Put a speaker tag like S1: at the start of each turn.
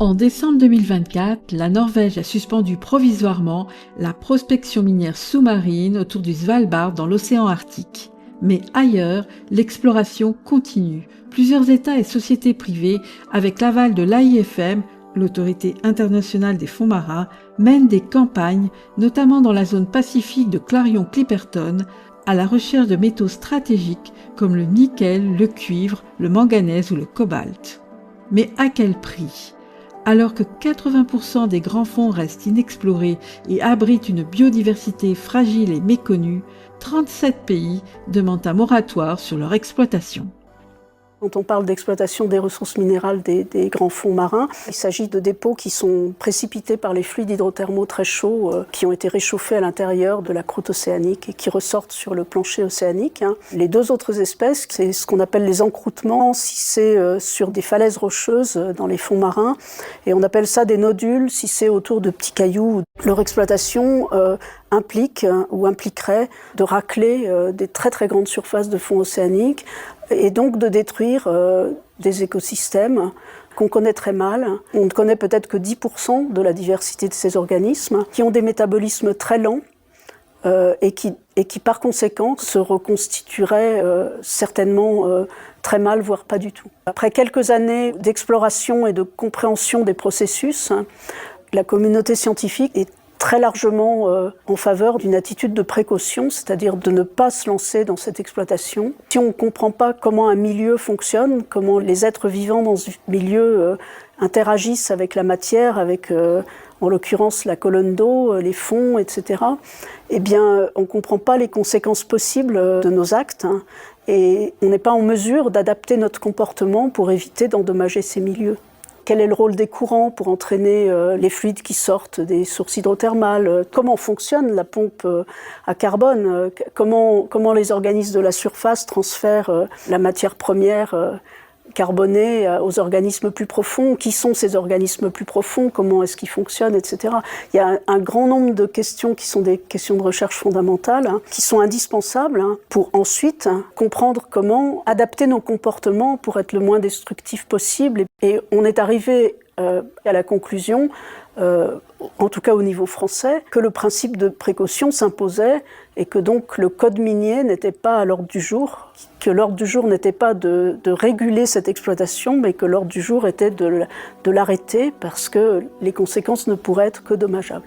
S1: En décembre 2024, la Norvège a suspendu provisoirement la prospection minière sous-marine autour du Svalbard dans l'océan Arctique. Mais ailleurs, l'exploration continue. Plusieurs États et sociétés privées, avec l'aval de l'AIFM, l'Autorité internationale des fonds marins, mènent des campagnes, notamment dans la zone pacifique de Clarion-Clipperton, à la recherche de métaux stratégiques comme le nickel, le cuivre, le manganèse ou le cobalt. Mais à quel prix ? Alors que 80% des grands fonds restent inexplorés et abritent une biodiversité fragile et méconnue, 37 pays demandent un moratoire sur leur exploitation.
S2: Quand on parle d'exploitation des ressources minérales des grands fonds marins, il s'agit de dépôts qui sont précipités par les fluides hydrothermaux très chauds qui ont été réchauffés à l'intérieur de la croûte océanique et qui ressortent sur le plancher océanique. Les deux autres espèces, c'est ce qu'on appelle les encroûtements, si c'est sur des falaises rocheuses dans les fonds marins, et on appelle ça des nodules si c'est autour de petits cailloux. Leur exploitation implique ou impliquerait de racler des très très grandes surfaces de fonds océaniques et donc de détruire des écosystèmes qu'on connaît très mal. On ne connaît peut-être que 10% de la diversité de ces organismes qui ont des métabolismes très lents et qui par conséquent se reconstitueraient certainement très mal, voire pas du tout. Après quelques années d'exploration et de compréhension des processus, la communauté scientifique est très largement en faveur d'une attitude de précaution, c'est-à-dire de ne pas se lancer dans cette exploitation. Si on ne comprend pas comment un milieu fonctionne, comment les êtres vivants dans ce milieu interagissent avec la matière, avec en l'occurrence la colonne d'eau, les fonds, etc., eh bien on ne comprend pas les conséquences possibles de nos actes et on n'est pas en mesure d'adapter notre comportement pour éviter d'endommager ces milieux. Quel est le rôle des courants pour entraîner les fluides qui sortent des sources hydrothermales ? Comment fonctionne la pompe à carbone ? Comment les organismes de la surface transfèrent la matière première carbonée aux organismes plus profonds ? Qui sont ces organismes plus profonds ? Comment est-ce qu'ils fonctionnent, etc. Il y a un grand nombre de questions qui sont des questions de recherche fondamentales, qui sont indispensables pour ensuite comprendre comment adapter nos comportements pour être le moins destructif possible. Et on est arrivé à la conclusion, en tout cas au niveau français, que le principe de précaution s'imposait et que donc le code minier n'était pas à l'ordre du jour, que l'ordre du jour n'était pas de réguler cette exploitation, mais que l'ordre du jour était de l'arrêter parce que les conséquences ne pourraient être que dommageables.